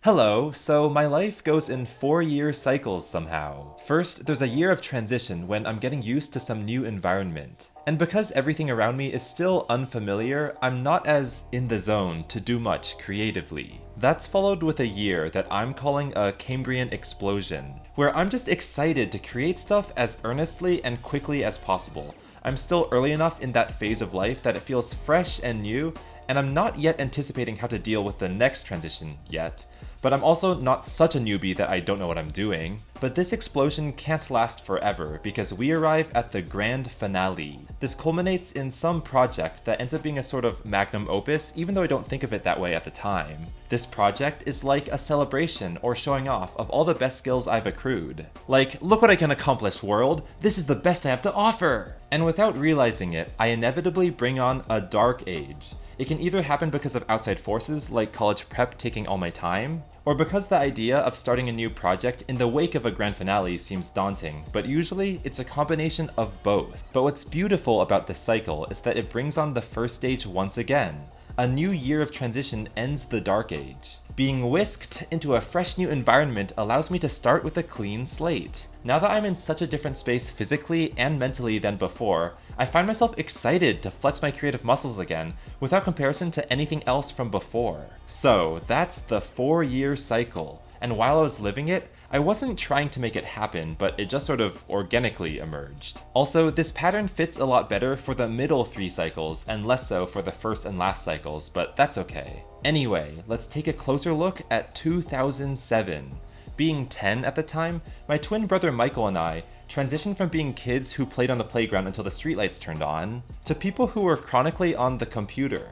Hello, so my life goes in 4-year cycles somehow. First, there's a year of transition when I'm getting used to some new environment. And because everything around me is still unfamiliar, I'm not as in the zone to do much creatively. That's followed with a year that I'm calling a Cambrian explosion, where I'm just excited to create stuff as earnestly and quickly as possible. I'm still early enough in that phase of life that it feels fresh and new, and I'm not yet anticipating how to deal with the next transition yet. But I'm also not such a newbie that I don't know what I'm doing. But this explosion can't last forever because we arrive at the grand finale. This culminates in some project that ends up being a sort of magnum opus, even though I don't think of it that way at the time. This project is like a celebration or showing off of all the best skills I've accrued. Like, look what I can accomplish, world! This is the best I have to offer! And without realizing it, I inevitably bring on a dark age. It can either happen because of outside forces, like college prep taking all my time, or because the idea of starting a new project in the wake of a grand finale seems daunting, but usually it's a combination of both. But what's beautiful about this cycle is that it brings on the first stage once again. A new year of transition ends the Dark Age. Being whisked into a fresh new environment allows me to start with a clean slate. Now that I'm in such a different space physically and mentally than before, I find myself excited to flex my creative muscles again without comparison to anything else from before. So that's the 4-year cycle, and while I was living it, I wasn't trying to make it happen, but it just sort of organically emerged. Also, this pattern fits a lot better for the middle 3 cycles and less so for the first and last cycles, but that's okay. Anyway, let's take a closer look at 2007. Being 10 at the time, my twin brother Michael and I transitioned from being kids who played on the playground until the streetlights turned on, to people who were chronically on the computer.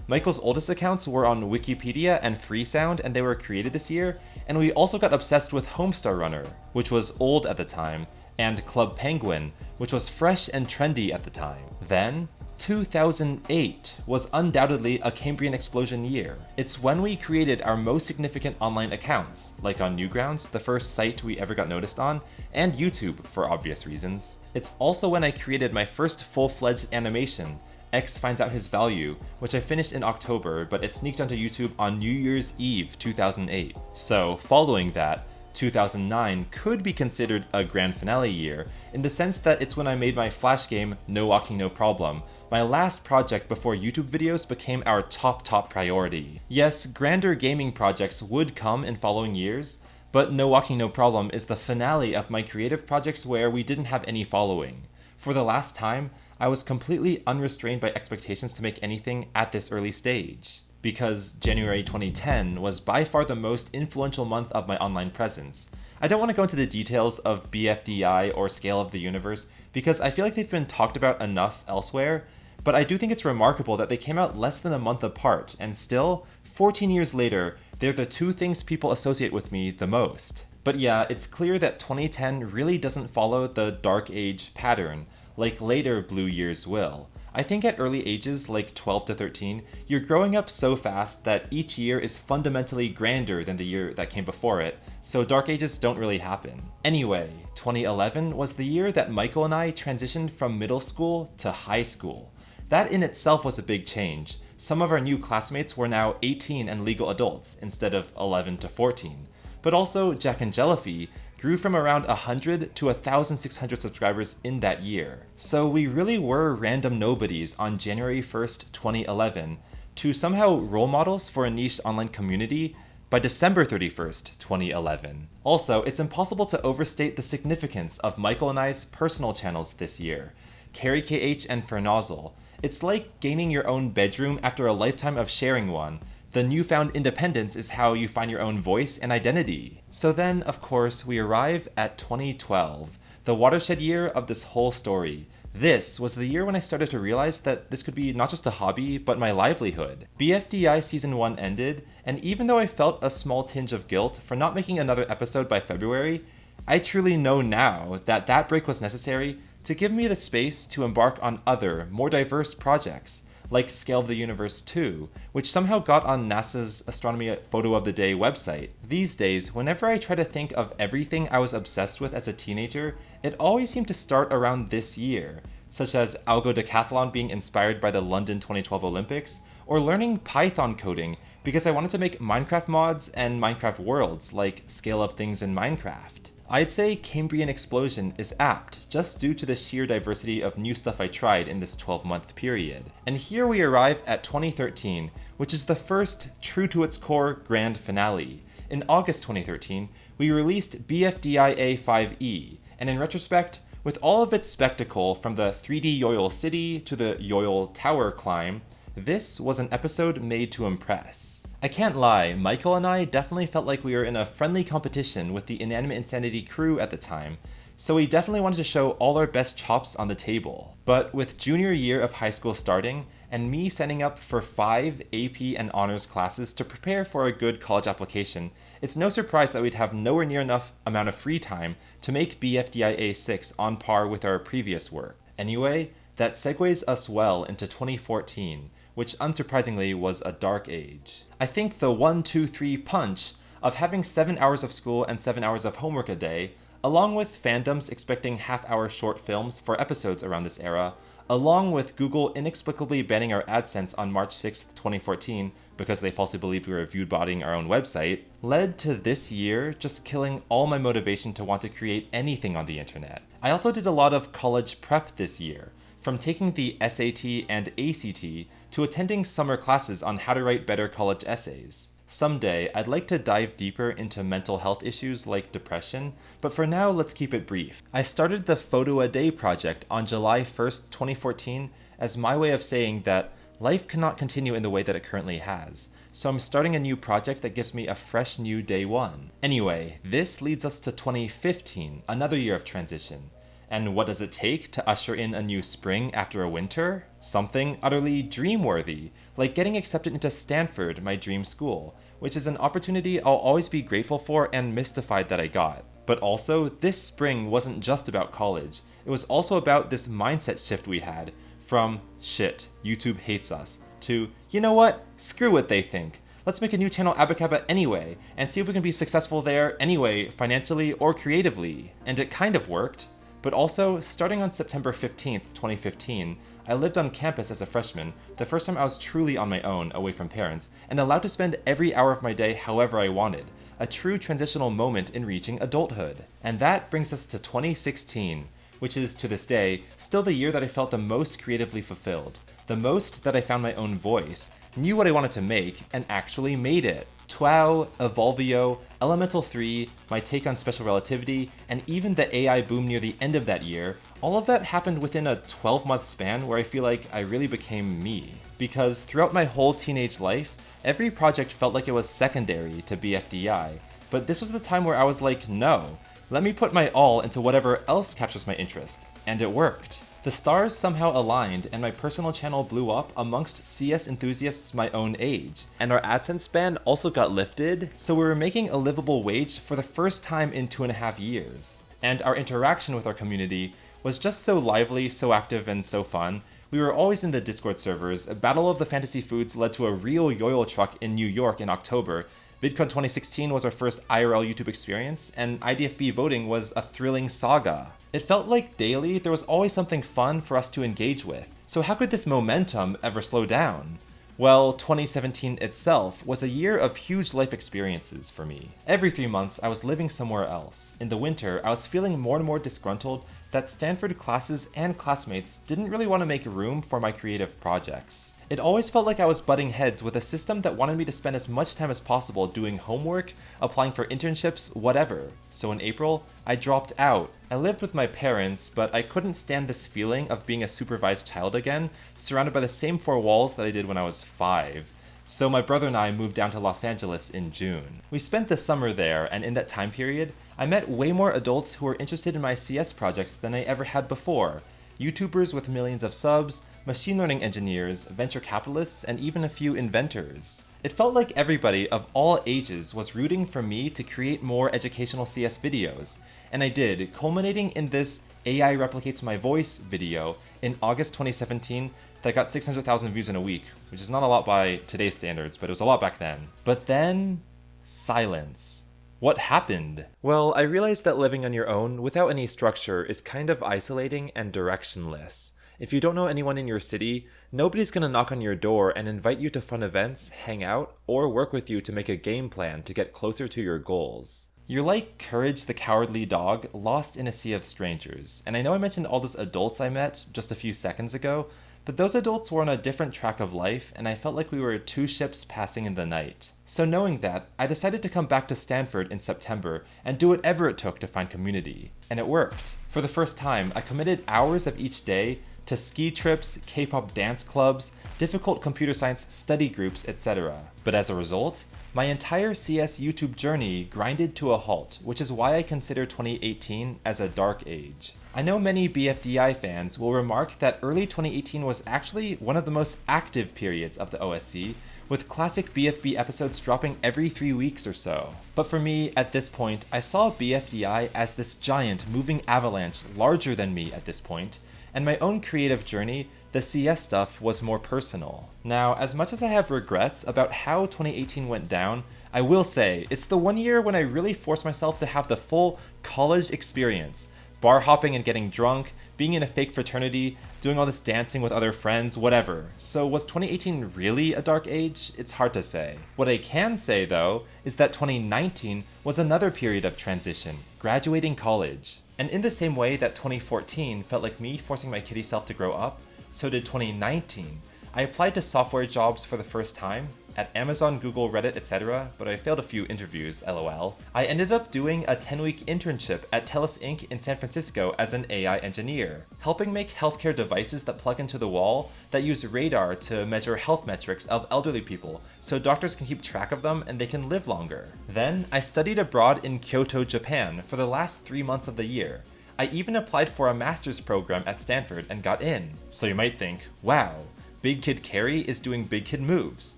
Michael's oldest accounts were on Wikipedia and Freesound, and they were created this year, and we also got obsessed with Homestar Runner, which was old at the time, and Club Penguin, which was fresh and trendy at the time. Then, 2008 was undoubtedly a Cambrian explosion year. It's when we created our most significant online accounts, like on Newgrounds, the first site we ever got noticed on, and YouTube for obvious reasons. It's also when I created my first full-fledged animation, X Finds Out His Value, which I finished in October, but it sneaked onto YouTube on New Year's Eve 2008. So, following that, 2009 could be considered a grand finale year, in the sense that it's when I made my Flash game, No Walking No Problem, my last project before YouTube videos became our top priority. Yes, grander gaming projects would come in following years, but No Walking No Problem is the finale of my creative projects where we didn't have any following. For the last time, I was completely unrestrained by expectations to make anything at this early stage, because January 2010 was by far the most influential month of my online presence. I don't want to go into the details of BFDI or Scale of the Universe, because I feel like they've been talked about enough elsewhere, but I do think it's remarkable that they came out less than a month apart, and still, 14 years later, they're the 2 things people associate with me the most. But yeah, it's clear that 2010 really doesn't follow the Dark Age pattern, like later Blue Years will. I think at early ages, like 12 to 13, you're growing up so fast that each year is fundamentally grander than the year that came before it, so Dark Ages don't really happen. Anyway, 2011 was the year that Michael and I transitioned from middle school to high school. That in itself was a big change. Some of our new classmates were now 18 and legal adults instead of 11 to 14. But also, Jack and Jellyfy grew from around 100 to 1,600 subscribers in that year. So we really were random nobodies on January 1st, 2011, to somehow role models for a niche online community by December 31st, 2011. Also, it's impossible to overstate the significance of Michael and I's personal channels this year, Carrie KH and Fernozzle. It's like gaining your own bedroom after a lifetime of sharing one. The newfound independence is how you find your own voice and identity. So then, of course, we arrive at 2012, the watershed year of this whole story. This was the year when I started to realize that this could be not just a hobby, but my livelihood. BFDI Season 1 ended, and even though I felt a small tinge of guilt for not making another episode by February, I truly know now that that break was necessary to give me the space to embark on other, more diverse projects, like Scale of the Universe 2, which somehow got on NASA's Astronomy Photo of the Day website. These days, whenever I try to think of everything I was obsessed with as a teenager, it always seemed to start around this year, such as Algo Decathlon being inspired by the London 2012 Olympics, or learning Python coding because I wanted to make Minecraft mods and Minecraft worlds like Scale of Things in Minecraft. I'd say Cambrian Explosion is apt, just due to the sheer diversity of new stuff I tried in this 12-month period. And here we arrive at 2013, which is the first, true to its core, grand finale. In August 2013, we released BFDIA 5e, and in retrospect, with all of its spectacle from the 3D Yoyle City to the Yoyle Tower climb, this was an episode made to impress. I can't lie, Michael and I definitely felt like we were in a friendly competition with the Inanimate Insanity crew at the time, so we definitely wanted to show all our best chops on the table. But with junior year of high school starting, and me signing up for 5 AP and honors classes to prepare for a good college application, it's no surprise that we'd have nowhere near enough amount of free time to make BFDIA 6 on par with our previous work. Anyway, that segues us well into 2014, which unsurprisingly was a dark age. I think the 1-2-3 punch of having 7 hours of school and 7 hours of homework a day, along with fandoms expecting half-hour short films for episodes around this era, along with Google inexplicably banning our AdSense on March 6, 2014, because they falsely believed we were viewbotting our own website, led to this year just killing all my motivation to want to create anything on the internet. I also did a lot of college prep this year, from taking the SAT and ACT to attending summer classes on how to write better college essays. Someday, I'd like to dive deeper into mental health issues like depression, but for now, let's keep it brief. I started the Photo a Day project on July 1st, 2014, as my way of saying that life cannot continue in the way that it currently has, so I'm starting a new project that gives me a fresh new day one. Anyway, this leads us to 2015, another year of transition. And what does it take to usher in a new spring after a winter? Something utterly dream-worthy, like getting accepted into Stanford, my dream school, which is an opportunity I'll always be grateful for and mystified that I got. But also, this spring wasn't just about college. It was also about this mindset shift we had, from shit, YouTube hates us, to, you know what, screw what they think. Let's make a new channel Abacaba anyway, and see if we can be successful there anyway, financially or creatively. And it kind of worked. But also, starting on September 15th, 2015, I lived on campus as a freshman, the first time I was truly on my own, away from parents, and allowed to spend every hour of my day however I wanted, a true transitional moment in reaching adulthood. And that brings us to 2016, which is, to this day, still the year that I felt the most creatively fulfilled, the most that I found my own voice, knew what I wanted to make, and actually made it. TWOW, Evolvio, Elemental 3, my take on special relativity, and even the AI boom near the end of that year, all of that happened within a 12-month span where I feel like I really became me. Because throughout my whole teenage life, every project felt like it was secondary to BFDI, but this was the time where I was like, no, let me put my all into whatever else captures my interest. And it worked. The stars somehow aligned and my personal channel blew up amongst CS enthusiasts my own age, and our AdSense ban also got lifted, so we were making a livable wage for the first time in 2.5 years. And our interaction with our community was just so lively, so active, and so fun. We were always in the Discord servers. A Battle of the Fantasy Foods led to a real Yoyle truck in New York in October. VidCon 2016 was our first IRL YouTube experience, and IDFB voting was a thrilling saga. It felt like daily there was always something fun for us to engage with. So how could this momentum ever slow down? Well, 2017 itself was a year of huge life experiences for me. Every 3 months I was living somewhere else. In the winter, I was feeling more and more disgruntled that Stanford classes and classmates didn't really want to make room for my creative projects. It always felt like I was butting heads with a system that wanted me to spend as much time as possible doing homework, applying for internships, whatever. So in April, I dropped out. I lived with my parents, but I couldn't stand this feeling of being a supervised child again, surrounded by the same 4 walls that I did when I was 5. So my brother and I moved down to Los Angeles in June. We spent the summer there, and in that time period, I met way more adults who were interested in my CS projects than I ever had before. YouTubers with millions of subs, machine learning engineers, venture capitalists, and even a few inventors. It felt like everybody of all ages was rooting for me to create more educational CS videos, and I did, culminating in this AI Replicates My Voice video in August 2017 that got 600,000 views in a week, which is not a lot by today's standards, but it was a lot back then. But then, silence. What happened? Well, I realized that living on your own without any structure is kind of isolating and directionless. If you don't know anyone in your city, nobody's gonna knock on your door and invite you to fun events, hang out, or work with you to make a game plan to get closer to your goals. You're like Courage the Cowardly Dog, lost in a sea of strangers. And I know I mentioned all those adults I met just a few seconds ago, but those adults were on a different track of life, and I felt like we were two ships passing in the night. So knowing that, I decided to come back to Stanford in September and do whatever it took to find community. And it worked. For the first time, I committed hours of each day to ski trips, K-pop dance clubs, difficult computer science study groups, etc. But as a result, my entire CS YouTube journey grinded to a halt, which is why I consider 2018 as a dark age. I know many BFDI fans will remark that early 2018 was actually one of the most active periods of the OSC, with classic BFB episodes dropping every 3 weeks or so. But for me, at this point, I saw BFDI as this giant moving avalanche larger than me at this point, and my own creative journey, the CS stuff, was more personal. Now, as much as I have regrets about how 2018 went down, I will say it's the one year when I really forced myself to have the full college experience. Bar hopping and getting drunk, being in a fake fraternity, doing all this dancing with other friends, whatever. So was 2018 really a dark age? It's hard to say. What I can say though, is that 2019 was another period of transition, graduating college. And in the same way that 2014 felt like me forcing my kiddie self to grow up, so did 2019. I applied to software jobs for the first time, at Amazon, Google, Reddit, etc., but I failed a few interviews, lol. I ended up doing a 10-week internship at TELUS Inc. in San Francisco as an AI engineer, helping make healthcare devices that plug into the wall that use radar to measure health metrics of elderly people, so doctors can keep track of them and they can live longer. Then, I studied abroad in Kyoto, Japan for the last 3 months of the year. I even applied for a master's program at Stanford and got in. So you might think, wow, Big Kid Carrie is doing big kid moves.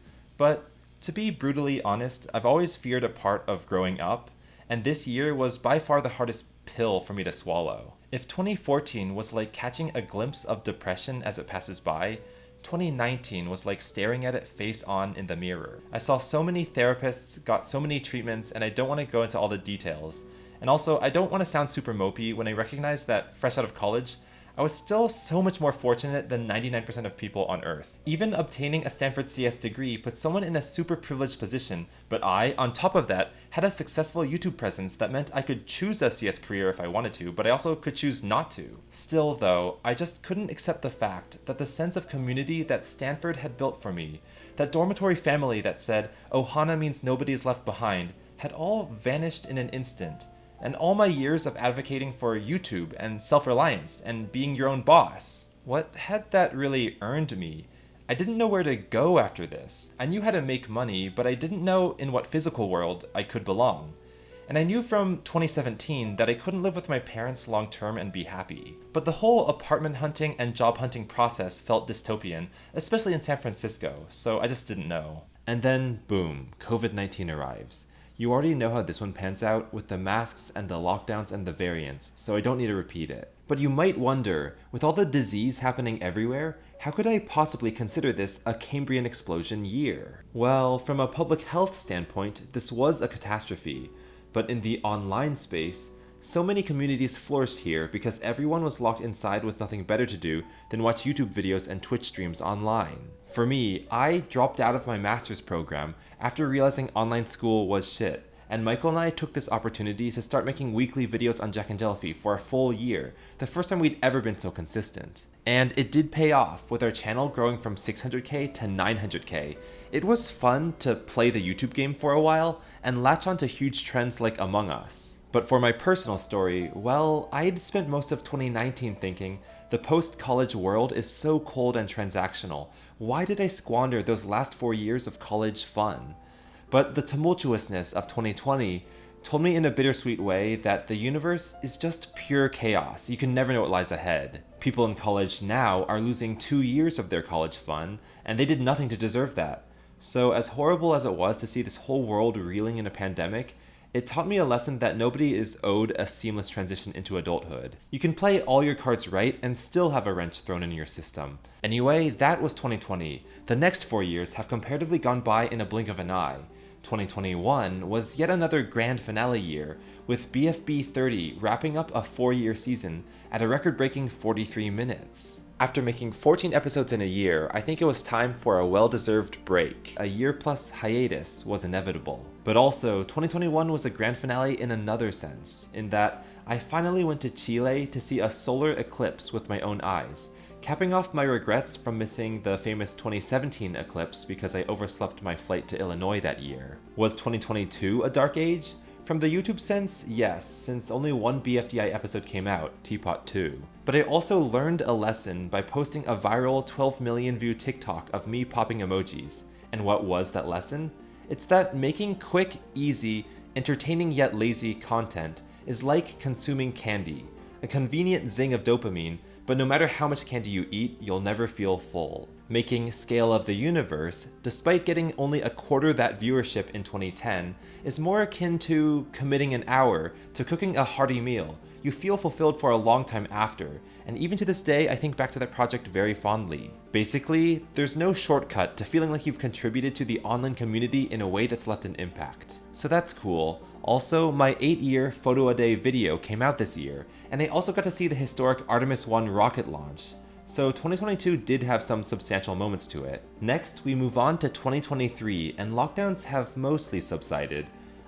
But to be brutally honest, I've always feared a part of growing up, and this year was by far the hardest pill for me to swallow. If 2014 was like catching a glimpse of depression as it passes by, 2019 was like staring at it face on in the mirror. I saw so many therapists, got so many treatments, and I don't want to go into all the details. And also, I don't want to sound super mopey when I recognize that fresh out of college, I was still so much more fortunate than 99% of people on Earth. Even obtaining a Stanford CS degree put someone in a super privileged position, but I, on top of that, had a successful YouTube presence that meant I could choose a CS career if I wanted to, but I also could choose not to. Still though, I just couldn't accept the fact that the sense of community that Stanford had built for me, that dormitory family that said, Ohana means nobody's left behind, had all vanished in an instant. And all my years of advocating for YouTube and self-reliance and being your own boss. What had that really earned me? I didn't know where to go after this. I knew how to make money, but I didn't know in what physical world I could belong. And I knew from 2017 that I couldn't live with my parents long term and be happy. But the whole apartment hunting and job hunting process felt dystopian, especially in San Francisco, so I just didn't know. And then, boom, COVID-19 arrives. You already know how this one pans out with the masks and the lockdowns and the variants, so I don't need to repeat it. But you might wonder, with all the disease happening everywhere, how could I possibly consider this a Cambrian explosion year? Well, from a public health standpoint, this was a catastrophe. But in the online space, so many communities flourished here because everyone was locked inside with nothing better to do than watch YouTube videos and Twitch streams online. For me, I dropped out of my master's program after realizing online school was shit, and Michael and I took this opportunity to start making weekly videos on Jack and Jellyfy for a full year, the first time we'd ever been so consistent. And it did pay off, with our channel growing from 600k to 900k. It was fun to play the YouTube game for a while, and latch onto huge trends like Among Us. But for my personal story, well, I had spent most of 2019 thinking, the post-college world is so cold and transactional. Why did I squander those last 4 years of college fun? But the tumultuousness of 2020 told me in a bittersweet way that the universe is just pure chaos. You can never know what lies ahead. People in college now are losing 2 years of their college fun, and they did nothing to deserve that. So as horrible as it was to see this whole world reeling in a pandemic, it taught me a lesson that nobody is owed a seamless transition into adulthood. You can play all your cards right and still have a wrench thrown in your system. Anyway, that was 2020. The next 4 years have comparatively gone by in a blink of an eye. 2021 was yet another grand finale year, with BFB 30 wrapping up a 4-year season at a record-breaking 43 minutes. After making 14 episodes in a year, I think it was time for a well-deserved break. A year-plus hiatus was inevitable. But also, 2021 was a grand finale in another sense, in that I finally went to Chile to see a solar eclipse with my own eyes, capping off my regrets from missing the famous 2017 eclipse because I overslept my flight to Illinois that year. Was 2022 a dark age? From the YouTube sense, yes, since only one BFDI episode came out, Teapot 2. But I also learned a lesson by posting a viral 12 million view TikTok of me popping emojis. And what was that lesson? It's that making quick, easy, entertaining yet lazy content is like consuming candy, a convenient zing of dopamine, but no matter how much candy you eat, you'll never feel full. Making Scale of the Universe, despite getting only a quarter that viewership in 2010, is more akin to committing an hour to cooking a hearty meal. You feel fulfilled for a long time after, and even to this day I think back to that project very fondly. Basically, there's no shortcut to feeling like you've contributed to the online community in a way that's left an impact. So that's cool. Also, my 8-year photo-a-day video came out this year, and I also got to see the historic Artemis 1 rocket launch. So 2022 did have some substantial moments to it. Next, we move on to 2023, and lockdowns have mostly subsided.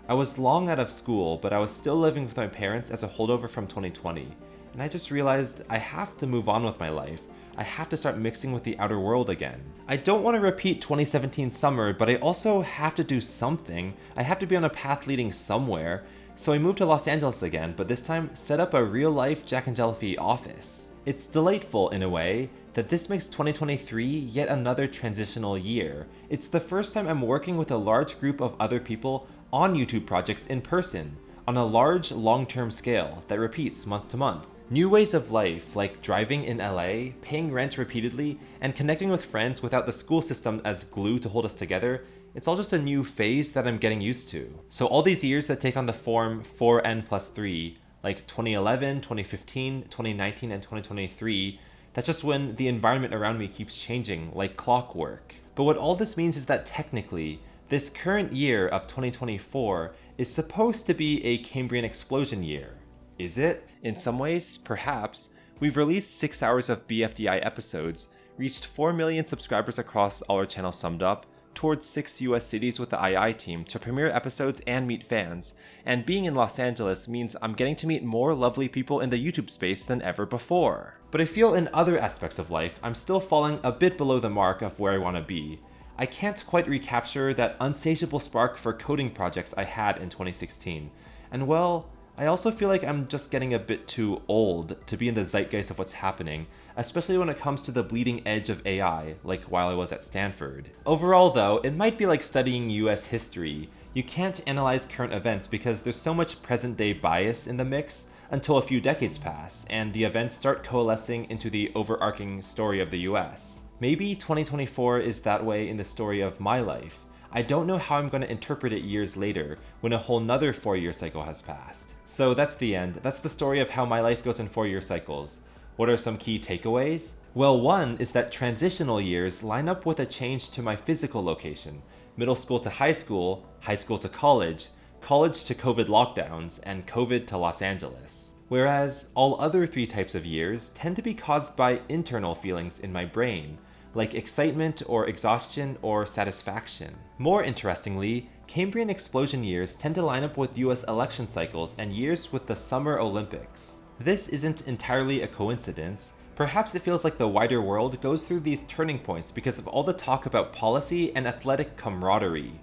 I was long out of school, but I was still living with my parents as a holdover from 2020, and I just realized I have to move on with my life. I have to start mixing with the outer world again. I don't want to repeat 2017 summer, but I also have to do something. I have to be on a path leading somewhere. So I moved to Los Angeles again, but this time set up a real-life Jack and Jellyfy office. It's delightful in a way that this makes 2023 yet another transitional year. It's the first time I'm working with a large group of other people on YouTube projects in person, on a large long-term scale that repeats month to month. New ways of life, like driving in LA, paying rent repeatedly, and connecting with friends without the school system as glue to hold us together, it's all just a new phase that I'm getting used to. So all these years that take on the form 4n+3, like 2011, 2015, 2019, and 2023, that's just when the environment around me keeps changing, like clockwork. But what all this means is that technically, this current year of 2024 is supposed to be a Cambrian explosion year. Is it? In some ways, perhaps. We've released 6 hours of BFDI episodes, reached 4 million subscribers across all our channels summed up, toured 6 US cities with the II team to premiere episodes and meet fans, and being in Los Angeles means I'm getting to meet more lovely people in the YouTube space than ever before. But I feel in other aspects of life, I'm still falling a bit below the mark of where I want to be. I can't quite recapture that unsatiable spark for coding projects I had in 2016, and well, I also feel like I'm just getting a bit too old to be in the zeitgeist of what's happening, especially when it comes to the bleeding edge of AI, like while I was at Stanford. Overall though, it might be like studying US history. You can't analyze current events because there's so much present-day bias in the mix until a few decades pass, and the events start coalescing into the overarching story of the US. Maybe 2024 is that way in the story of my life. I don't know how I'm going to interpret it years later, when a whole nother 4-year cycle has passed. So that's the end. That's the story of how my life goes in 4-year cycles. What are some key takeaways? Well, one is that transitional years line up with a change to my physical location. Middle school to high school to college, college to COVID lockdowns, and COVID to Los Angeles. Whereas all other 3 types of years tend to be caused by internal feelings in my brain, like excitement or exhaustion or satisfaction. More interestingly, Cambrian explosion years tend to line up with US election cycles and years with the Summer Olympics. This isn't entirely a coincidence. Perhaps it feels like the wider world goes through these turning points because of all the talk about policy and athletic camaraderie.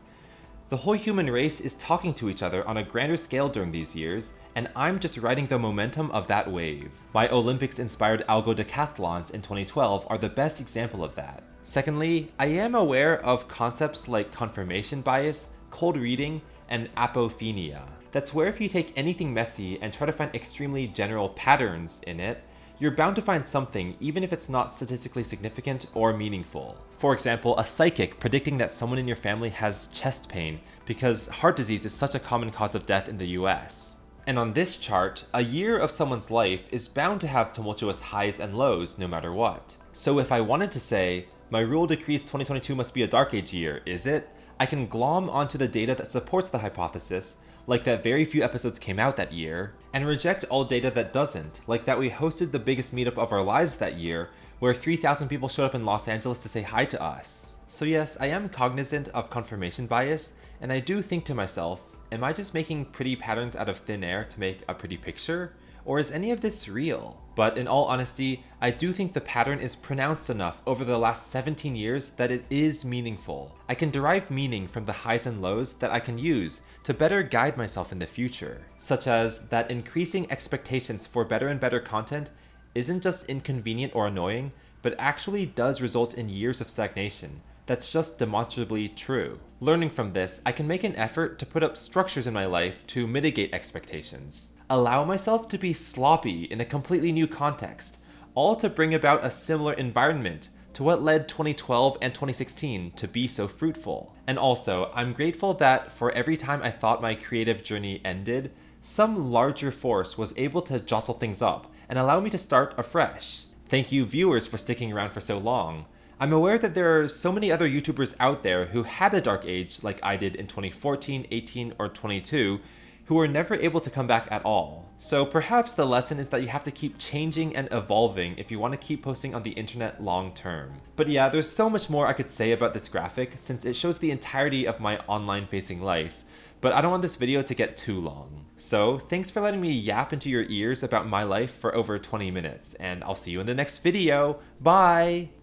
The whole human race is talking to each other on a grander scale during these years, and I'm just riding the momentum of that wave. My Olympics-inspired algo decathlons in 2012 are the best example of that. Secondly, I am aware of concepts like confirmation bias, cold reading, and apophenia. That's where if you take anything messy and try to find extremely general patterns in it, you're bound to find something even if it's not statistically significant or meaningful. For example, a psychic predicting that someone in your family has chest pain because heart disease is such a common cause of death in the US. And on this chart, a year of someone's life is bound to have tumultuous highs and lows no matter what. So if I wanted to say, my rule decrees 2022 must be a dark age year, is it? I can glom onto the data that supports the hypothesis, like that very few episodes came out that year, and reject all data that doesn't, like that we hosted the biggest meetup of our lives that year, where 3,000 people showed up in Los Angeles to say hi to us. So yes, I am cognizant of confirmation bias, and I do think to myself, am I just making pretty patterns out of thin air to make a pretty picture? Or is any of this real? But in all honesty, I do think the pattern is pronounced enough over the last 17 years that it is meaningful. I can derive meaning from the highs and lows that I can use to better guide myself in the future, such as that increasing expectations for better and better content isn't just inconvenient or annoying, but actually does result in years of stagnation. That's just demonstrably true. Learning from this, I can make an effort to put up structures in my life to mitigate expectations. Allow myself to be sloppy in a completely new context, all to bring about a similar environment to what led 2012 and 2016 to be so fruitful. And also, I'm grateful that for every time I thought my creative journey ended, some larger force was able to jostle things up and allow me to start afresh. Thank you viewers for sticking around for so long. I'm aware that there are so many other YouTubers out there who had a dark age like I did in 2014, 18, or 22, who were never able to come back at all. So perhaps the lesson is that you have to keep changing and evolving if you want to keep posting on the internet long term. But yeah, there's so much more I could say about this graphic since it shows the entirety of my online facing life, but I don't want this video to get too long. So thanks for letting me yap into your ears about my life for over 20 minutes, and I'll see you in the next video. Bye!